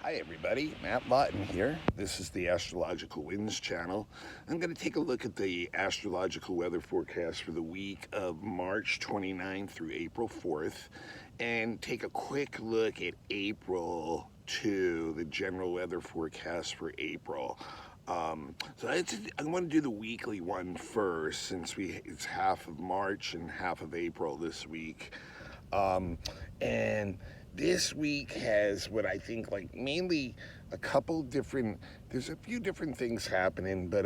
Hi everybody, Matt Lawton here. This is the Astrological Winds channel. I'm going to take a look at the astrological weather forecast for the week of March 29th through April 4th and take a quick look at April 2, the general weather forecast for April. I want to do the weekly one first since it's half of March and half of April this week. And this week has what I think like mainly there's a few different things happening, but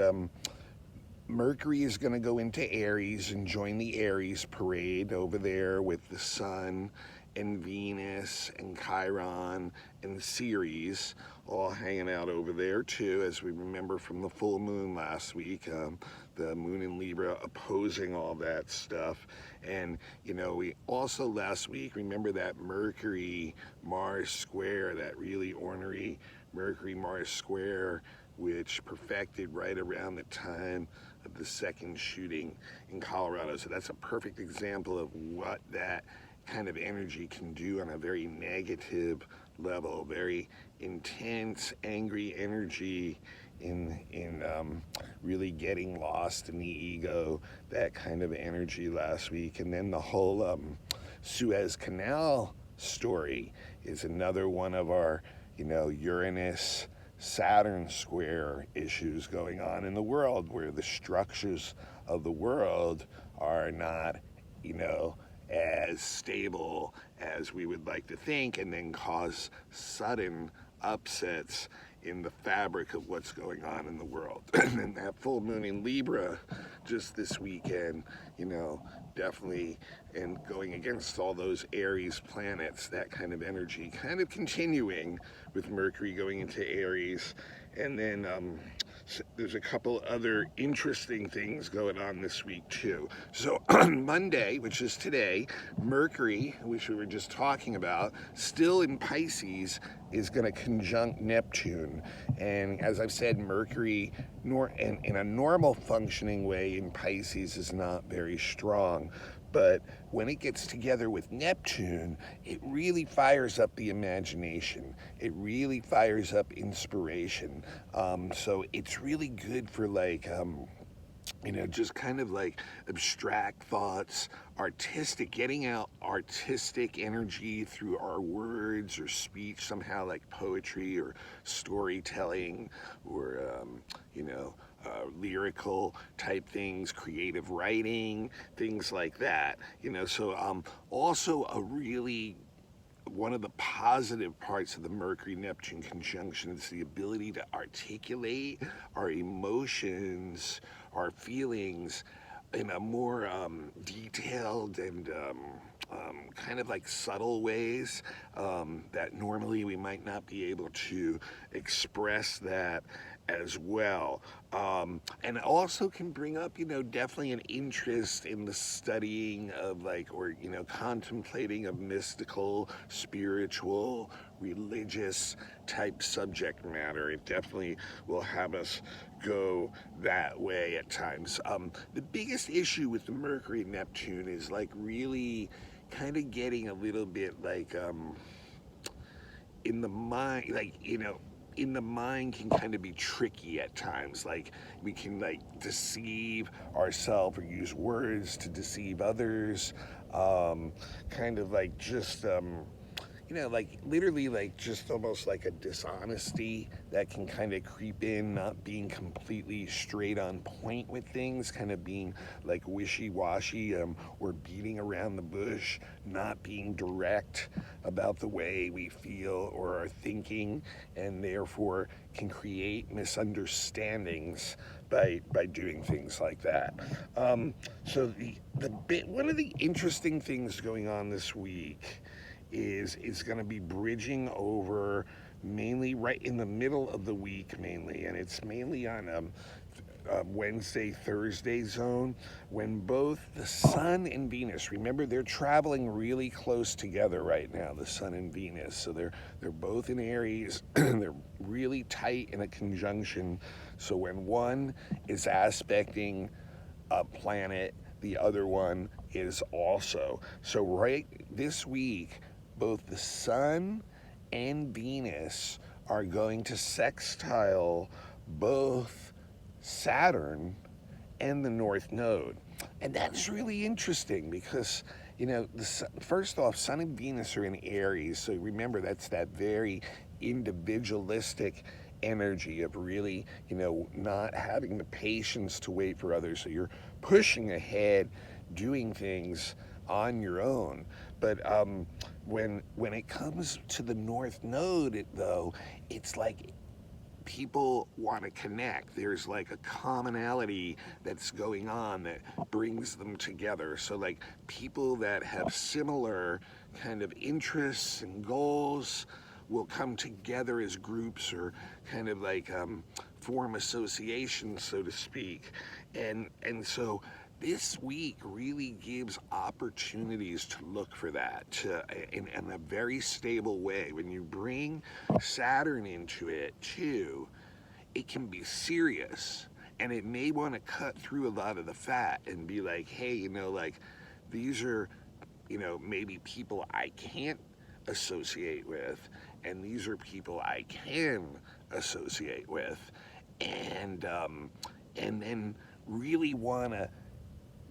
Mercury is going to go into Aries and join the Aries parade over there with the Sun and Venus and Chiron and Ceres all hanging out over there too, as we remember from the full moon last week. The moon in Libra opposing all that stuff. And, we also last week, remember that Mercury-Mars square, that really ornery Mercury-Mars square, which perfected right around the time of the second shooting in Colorado. So that's a perfect example of what that kind of energy can do on a very negative level, very intense, angry energy in really getting lost in the ego, that kind of energy last week. And then the whole Suez Canal story is another one of our, Uranus Saturn square issues going on in the world, where the structures of the world are not, as stable as we would like to think, and then cause sudden upsets in the fabric of what's going on in the world. And that full moon in Libra just this weekend, definitely, and going against all those Aries planets, that kind of energy kind of continuing with Mercury going into Aries. And then there's a couple other interesting things going on this week too. So on Monday, which is today, Mercury, which we were just talking about, still in Pisces, is going to conjunct Neptune. And as I've said, Mercury in a normal functioning way in Pisces is not very strong. But when it gets together with Neptune, it really fires up the imagination. It really fires up inspiration. So it's really good for just kind of like abstract thoughts, getting out artistic energy through our words or speech somehow, like poetry or storytelling or, lyrical type things, creative writing, things like that. Also one of the positive parts of the Mercury-Neptune conjunction is the ability to articulate our emotions, our feelings in a more detailed and kind of like subtle ways that normally we might not be able to express that as well. And also can bring up, definitely an interest in the studying of contemplating of mystical, spiritual, religious type subject matter. It definitely will have us go that way at times. The biggest issue with the Mercury Neptune is really kind of getting a little bit in the mind, in the mind can kind of be tricky at times. We can deceive ourselves or use words to deceive others. Kind of literally just almost like a dishonesty that can kind of creep in, not being completely straight on point with things, kind of being wishy-washy or beating around the bush, not being direct about the way we feel or are thinking, and therefore can create misunderstandings by doing things like that. So one of the interesting things going on this week is going to be bridging over mainly right in the middle of the week mainly, and it's mainly on Wednesday, Thursday zone, when both the Sun and Venus, remember they're traveling really close together right now, the Sun and Venus, so they're both in Aries, they're really tight in a conjunction, so when one is aspecting a planet, the other one is also. So right this week, both the Sun and Venus are going to sextile both Saturn and the North Node. And that's really interesting because, first off, Sun and Venus are in Aries. So remember, that's that very individualistic energy of really, not having the patience to wait for others. So you're pushing ahead, doing things on your own. But when it comes to the North Node, though, it's like people want to connect. There's like a commonality that's going on that brings them together. So like people that have similar kind of interests and goals will come together as groups or kind of like form associations, so to speak. And so this week really gives opportunities to look for that in a very stable way. When you bring Saturn into it too, it can be serious, and it may want to cut through a lot of the fat and be like, hey, like these are, maybe people I can't associate with, and these are people I can associate with, and then really want to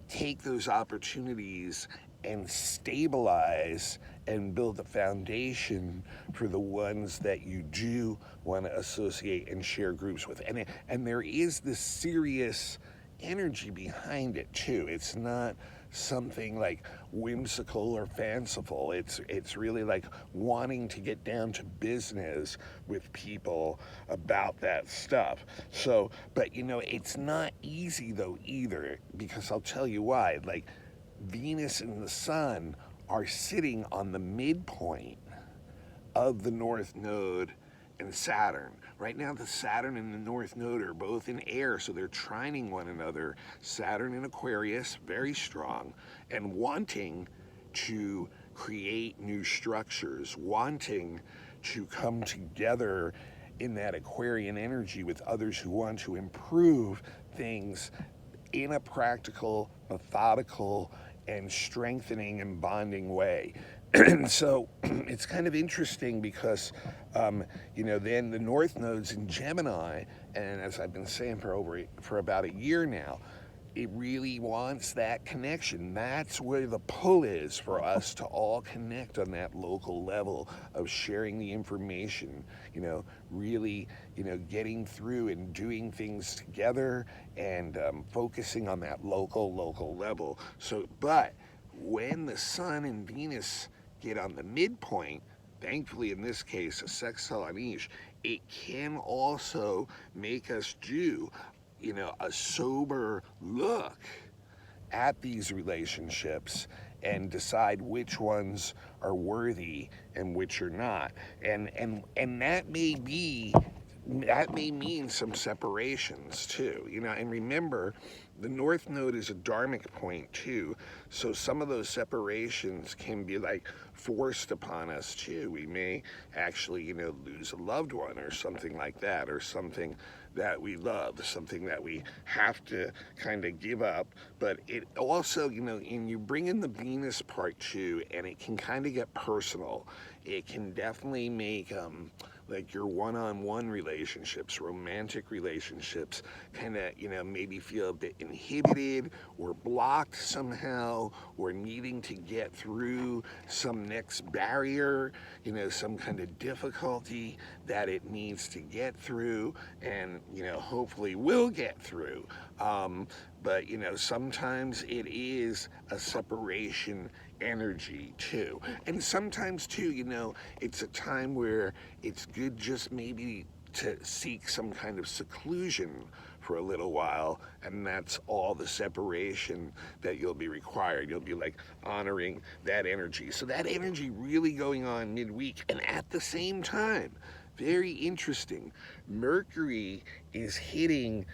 take those opportunities and stabilize and build a foundation for the ones that you do want to associate and share groups with. And there is this serious energy behind it too. It's not something like whimsical or fanciful. It's really like wanting to get down to business with people about that stuff. So, but it's not easy though either, because I'll tell you why. Like Venus and the Sun are sitting on the midpoint of the North Node and Saturn. Right now, the Saturn and the North Node are both in air, so they're trining one another. Saturn in Aquarius, very strong, and wanting to create new structures, wanting to come together in that Aquarian energy with others who want to improve things in a practical, methodical, and strengthening and bonding way. And so it's kind of interesting because, then the North Node's in Gemini, and as I've been saying for about a year now, it really wants that connection. That's where the pull is for us to all connect on that local level of sharing the information, really, getting through and doing things together and focusing on that local level. So, but when the Sun and Venus get on the midpoint, thankfully in this case a sextile on each, it can also make us do a sober look at these relationships and decide which ones are worthy and which are not. And that may mean some separations too. And remember, the North Node is a dharmic point too, so some of those separations can be like forced upon us too. We may actually, lose a loved one or something like that, or something that we love, something that we have to kind of give up. But it also, and you bring in the Venus part too, and it can kind of get personal. It can definitely make like your one-on-one relationships, romantic relationships, kind of, maybe feel a bit inhibited or blocked somehow, or needing to get through some next barrier, some kind of difficulty that it needs to get through, and, hopefully will get through. But, sometimes it is a separation energy too. And sometimes too, it's a time where it's good just maybe to seek some kind of seclusion for a little while, and that's all the separation that you'll be required. You'll be like honoring that energy. So that energy really going on midweek, and at the same time, very interesting, Mercury is hitting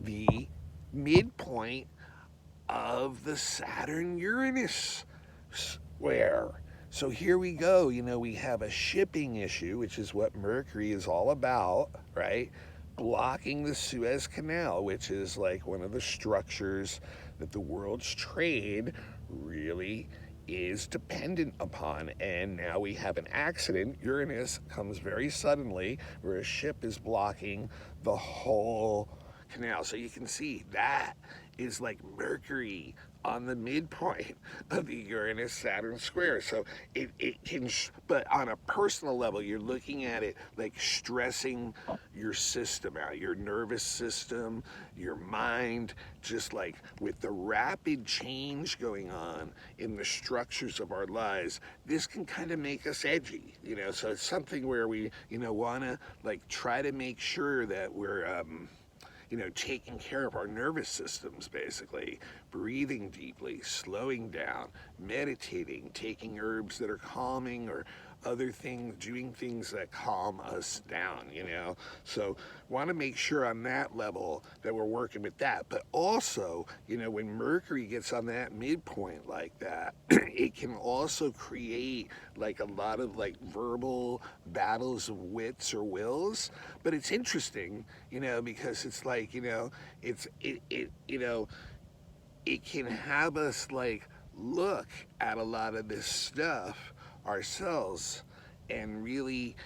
the midpoint of the Saturn-Uranus square. So here we go, we have a shipping issue, which is what Mercury is all about, right? Blocking the Suez Canal, which is like one of the structures that the world's trade really is dependent upon. And now we have an accident. Uranus comes very suddenly, where a ship is blocking the whole canal. So you can see that is like Mercury on the midpoint of the Uranus-Saturn square. So it can, but on a personal level, you're looking at it like stressing your system out, your nervous system, your mind, just like with the rapid change going on in the structures of our lives, this can kind of make us edgy, so it's something where we, want to like try to make sure that we're, taking care of our nervous systems, basically, breathing deeply, slowing down, meditating, taking herbs that are calming or other things, doing things that calm us down, So want to make sure on that level that we're working with that. But also, when Mercury gets on that midpoint like that, it can also create like a lot of like verbal battles of wits or wills. But it's interesting, because it's like, it can have us like look at a lot of this stuff ourselves and really,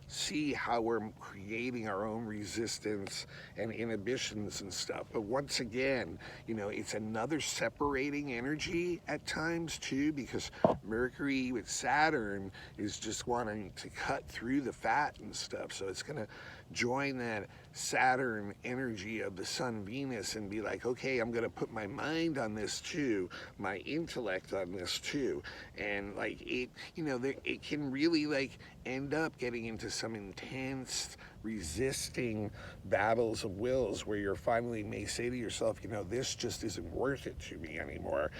see how we're creating our own resistance and inhibitions and stuff. But once again, it's another separating energy at times too, because Mercury with Saturn is just wanting to cut through the fat and stuff. So it's going to join that Saturn energy of the Sun Venus and be like, okay, I'm going to put my mind on this too, my intellect on this too. And like it, it can really like end up getting into some intense resisting battles of wills where you're finally may say to yourself, this just isn't worth it to me anymore,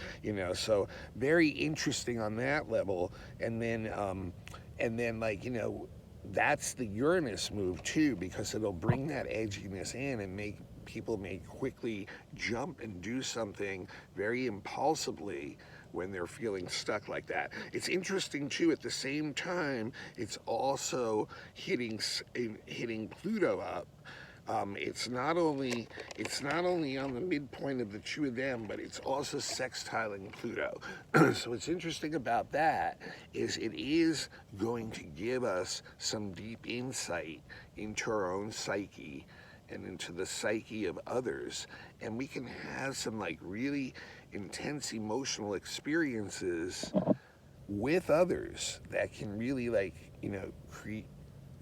so very interesting on that level. And then like, that's the Uranus move too, because it'll bring that edginess in and make people may quickly jump and do something very impulsively when they're feeling stuck like that. It's interesting too, at the same time, it's also hitting Pluto up. It's not only on the midpoint of the two of them, but it's also sextiling Pluto. So what's interesting about that is it is going to give us some deep insight into our own psyche and into the psyche of others, and we can have some like really intense emotional experiences with others that can really like,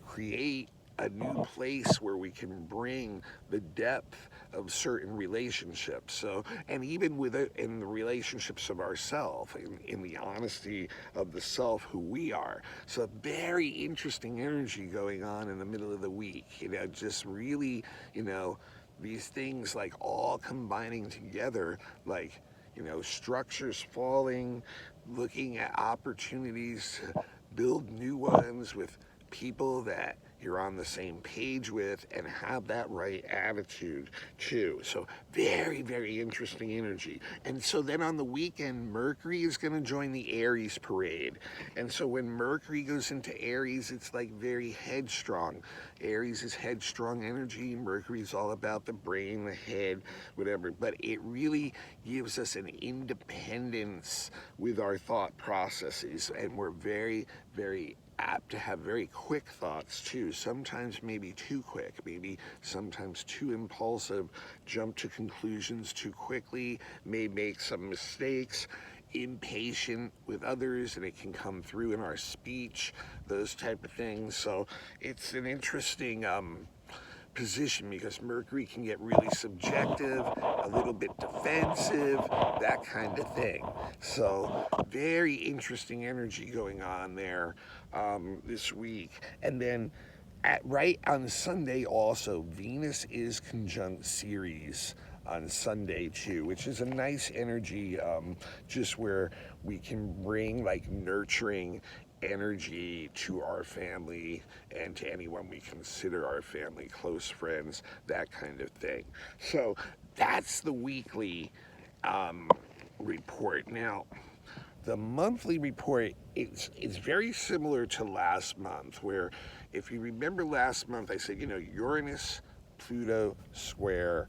create a new place where we can bring the depth of certain relationships. So, and even with it in the relationships of ourselves, in the honesty of the self who we are. So very interesting energy going on in the middle of the week, just really, these things like all combining together, like, structures falling, looking at opportunities to build new ones with people that you're on the same page with and have that right attitude too. So very, very interesting energy. And so then on the weekend, Mercury is going to join the Aries parade. And so when Mercury goes into Aries, it's like very headstrong. Aries is headstrong energy. Mercury is all about the brain, the head, whatever. But it really gives us an independence with our thought processes. And we're very, very apt to have very quick thoughts too, sometimes maybe too quick, maybe sometimes too impulsive, jump to conclusions too quickly, may make some mistakes, impatient with others, and it can come through in our speech, those type of things. So it's an interesting position because Mercury can get really subjective, a little bit defensive, that kind of thing. So very interesting energy going on there this week. And then right on Sunday also, Venus is conjunct Ceres on Sunday too, which is a nice energy, just where we can bring like nurturing energy to our family and to anyone we consider our family, close friends, that kind of thing. So that's the weekly report. Now, the monthly report is very similar to last month, where if you remember last month, I said, Uranus, Pluto square,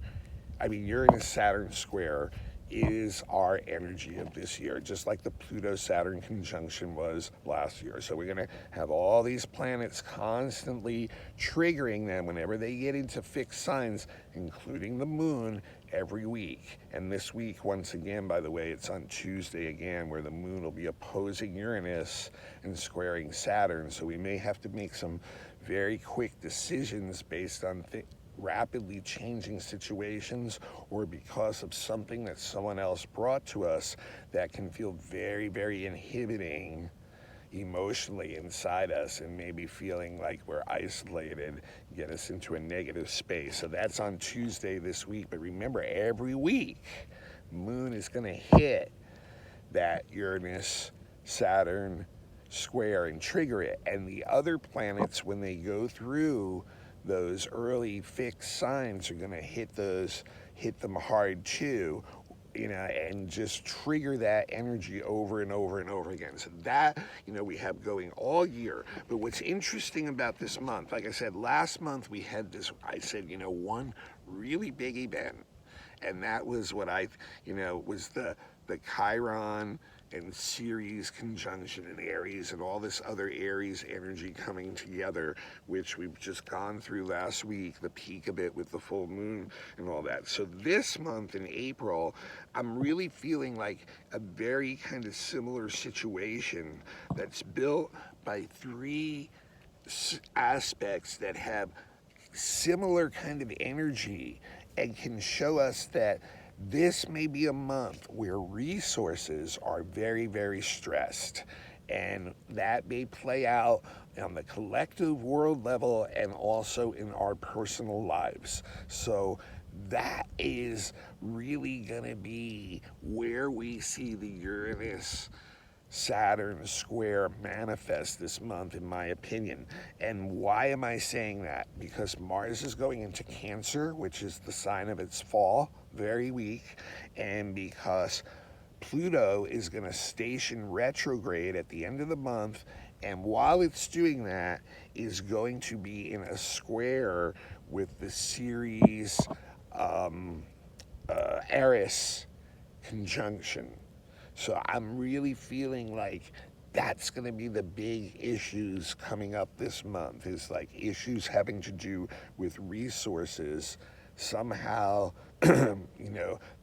Uranus, Saturn square is our energy of this year, just like the Pluto-Saturn conjunction was last year. So we're going to have all these planets constantly triggering them whenever they get into fixed signs, including the moon, every week. And this week, once again, by the way, it's on Tuesday again, where the moon will be opposing Uranus and squaring Saturn. So we may have to make some very quick decisions based on rapidly changing situations, or because of something that someone else brought to us that can feel very, very inhibiting emotionally inside us, and maybe feeling like we're isolated, get us into a negative space. So that's on Tuesday this week. But remember, every week, moon is going to hit that Uranus Saturn square and trigger it. And the other planets, when they go through those early fixed signs, are going to hit them hard too, and just trigger that energy over and over and over again. So that, we have going all year. But what's interesting about this month, like I said, last month we had this, I said, one really big event. And that was what was the Chiron and Ceres conjunction in Aries, and all this other Aries energy coming together, which we've just gone through last week, the peak of it with the full moon and all that. So this month in April, I'm really feeling like a very kind of similar situation that's built by three aspects that have similar kind of energy, and can show us that this may be a month where resources are very, very stressed. And that may play out on the collective world level and also in our personal lives. So that is really going to be where we see the Uranus Saturn square manifest this month, in my opinion. And why am I saying that? Because Mars is going into Cancer, which is the sign of its fall, very weak, and because Pluto is going to station retrograde at the end of the month, and while it's doing that, is going to be in a square with the Ceres Eris conjunction. So I'm really feeling like that's going to be the big issues coming up this month, is like issues having to do with resources, somehow,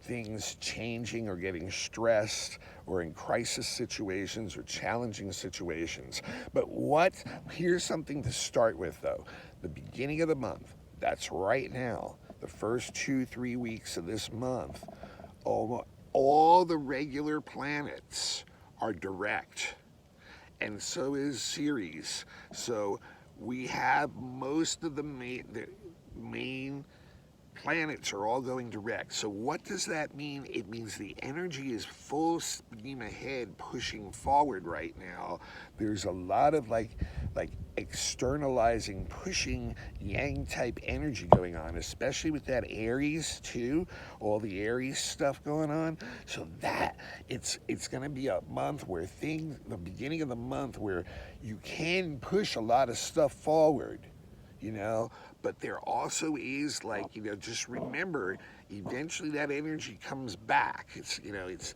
things changing or getting stressed, or in crisis situations or challenging situations. But here's something to start with though. The beginning of the month, that's right now, the first 2-3 weeks of this month, all the regular planets are direct, and so is Ceres. So we have most of the main planets are all going direct. So what does that mean? It means the energy is full steam ahead, pushing forward right now. There's a lot of like externalizing, pushing yang type energy going on, especially with that Aries too, all the Aries stuff going on. So that it's going to be a month where the beginning of the month where you can push a lot of stuff forward, but there also is just remember, eventually that energy comes back. It's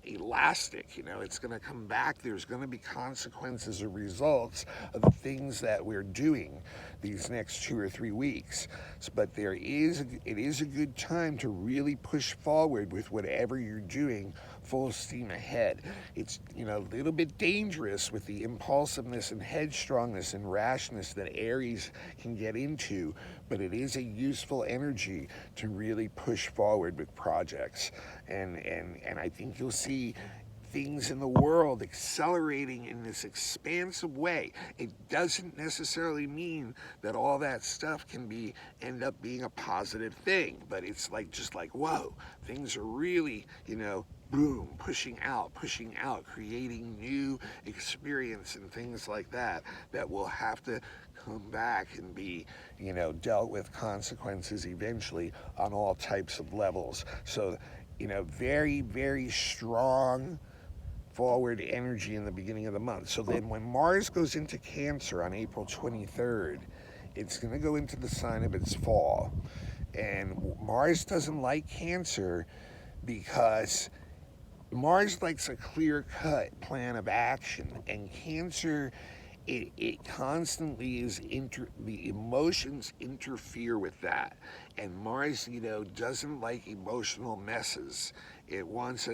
elastic, it's going to come back. There's going to be consequences or results of the things that we're doing these next 2 or 3 weeks. But it is a good time to really push forward with whatever you're doing, full steam ahead. It's a little bit dangerous with the impulsiveness and headstrongness and rashness that Aries can get into, but it is a useful energy to really push forward with projects. And I think you'll see things in the world accelerating in this expansive way. It doesn't necessarily mean that all that stuff can end up being a positive thing, but it's just like, whoa, things are really, boom, pushing out, creating new experience and things like that will have to come back and be, dealt with consequences eventually on all types of levels. So, very, very strong forward energy in the beginning of the month. So then when Mars goes into Cancer on April 23rd, it's going to go into the sign of its fall. And Mars doesn't like Cancer because Mars likes a clear-cut plan of action, and Cancer, it constantly the emotions interfere with that, and Mars, doesn't like emotional messes. It wants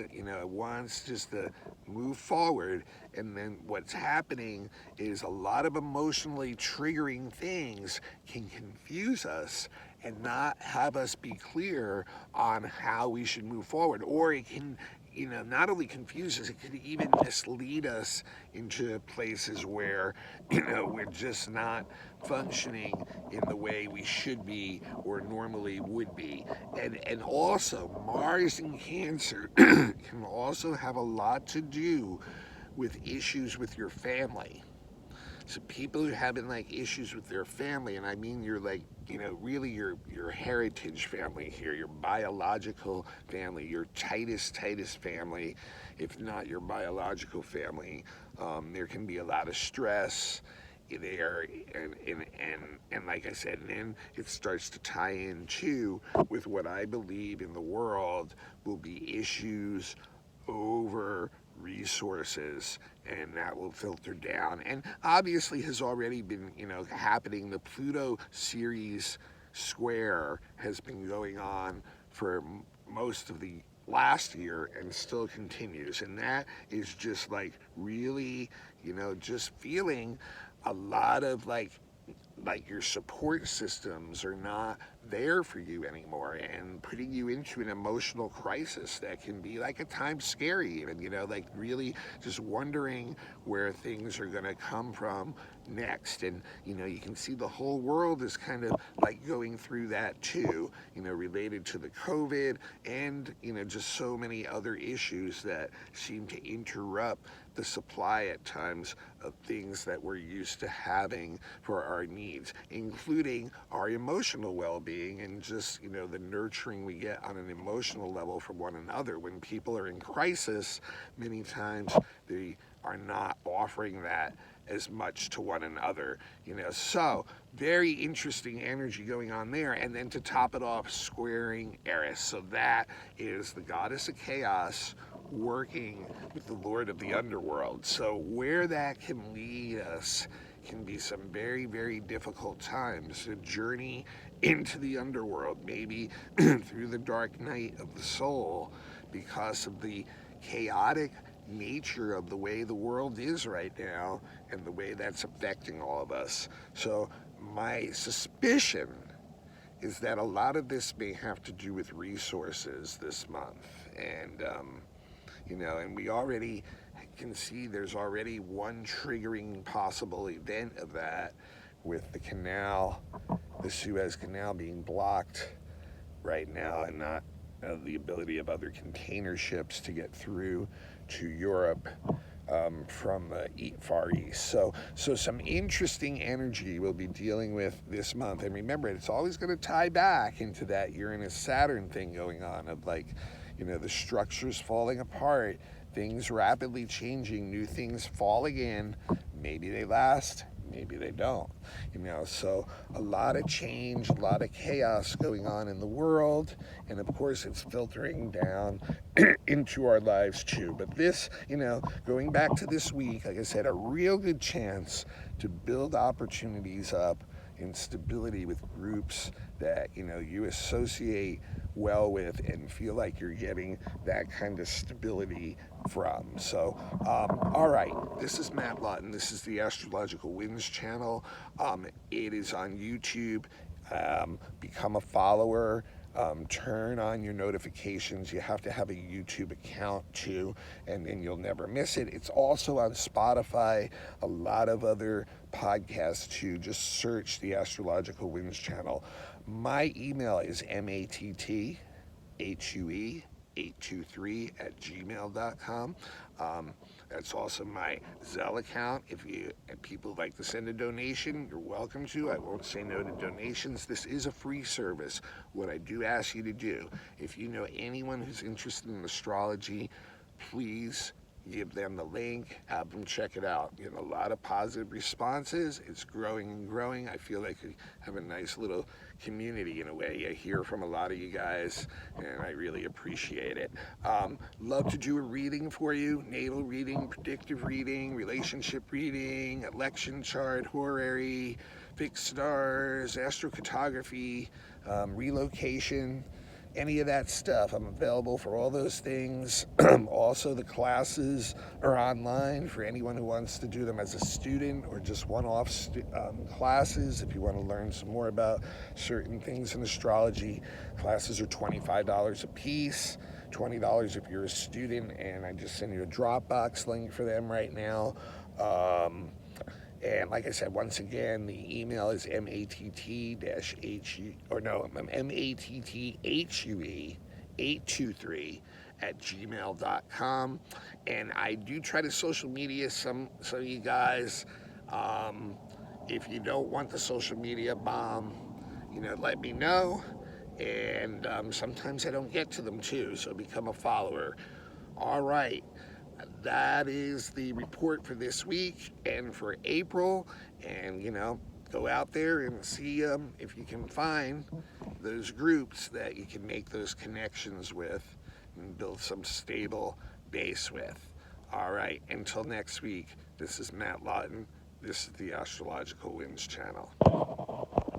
just to move forward, and then what's happening is a lot of emotionally triggering things can confuse us and not have us be clear on how we should move forward, or it can not only confuse us, it could even mislead us into places where, we're just not functioning in the way we should be or normally would be. And also, Mars in Cancer can also have a lot to do with issues with your family. So people who are having like issues with their family, and I mean you're like, really your heritage family here, your biological family, your tightest family, if not your biological family, there can be a lot of stress there, and like I said, and then it starts to tie in too with what I believe in the world will be issues over resources, and that will filter down, and obviously has already been happening. The Pluto Ceres square has been going on for most of the last year and still continues, and that is just like really just feeling a lot of like your support systems are not there for you anymore, and putting you into an emotional crisis that can be like at times scary even, like really just wondering where things are going to come from next. And you can see the whole world is kind of like going through that too, related to the COVID, and just so many other issues that seem to interrupt the supply at times of things that we're used to having for our needs, including our emotional well-being and just the nurturing we get on an emotional level from one another. When people are in crisis, many times they are not offering that as much to one another, so very interesting energy going on there. And then to top it off, squaring Eris, so that is the goddess of chaos working with the Lord of the Underworld. So where that can lead us can be some very, very difficult times. A journey into the underworld, maybe through the dark night of the soul, because of the chaotic nature of the way the world is right now and the way that's affecting all of us. So my suspicion is that a lot of this may have to do with resources this month. And and we already can see there's already one triggering possible event of that, with the canal, the Suez Canal being blocked right now, and not the ability of other container ships to get through to Europe from the Far East. So some interesting energy we'll be dealing with this month. And remember, it's always going to tie back into that Uranus-Saturn thing going on of the structures falling apart, things rapidly changing, new things falling in. Maybe they last, maybe they don't. So a lot of change, a lot of chaos going on in the world, and of course it's filtering down into our lives too. But this, going back to this week, like I said, a real good chance to build opportunities up in stability with groups that you associate well with and feel like you're getting that kind of stability from. So all right, this is Matt Lawton. This is the Astrological Winds channel. It is on YouTube. Become a follower. Turn on your notifications. You have to have a YouTube account too, and then you'll never miss it. It's also on Spotify, a lot of other podcasts too. Just search the Astrological Winds channel. My email is matthuey823@gmail.com. That's also my Zelle account. If people like to send a donation, you're welcome to. I won't say no to donations. This is a free service. What I do ask you to do, if you know anyone who's interested in astrology, please give them the link, have them check it out. Getting a lot of positive responses. It's growing and growing. I feel like we have a nice little community in a way. I hear from a lot of you guys, and I really appreciate it. Love to do a reading for you: natal reading, predictive reading, relationship reading, election chart, horary, fixed stars, astrocartography, relocation, any of that stuff. I'm available for all those things. Also, the classes are online for anyone who wants to do them as a student or just one-off classes. If you want to learn some more about certain things in astrology, classes are $25 a piece. $20 if you're a student, and I just send you a Dropbox link for them right now. And like I said, once again, the email is mattthue823@gmail.com. And I do try to social media some of you guys. If you don't want the social media bomb, let me know. And sometimes I don't get to them too, so become a follower. All right. That is the report for this week and for April. And, go out there and see if you can find those groups that you can make those connections with and build some stable base with. All right, until next week, this is Matt Lawton. This is the Astrological Winds channel.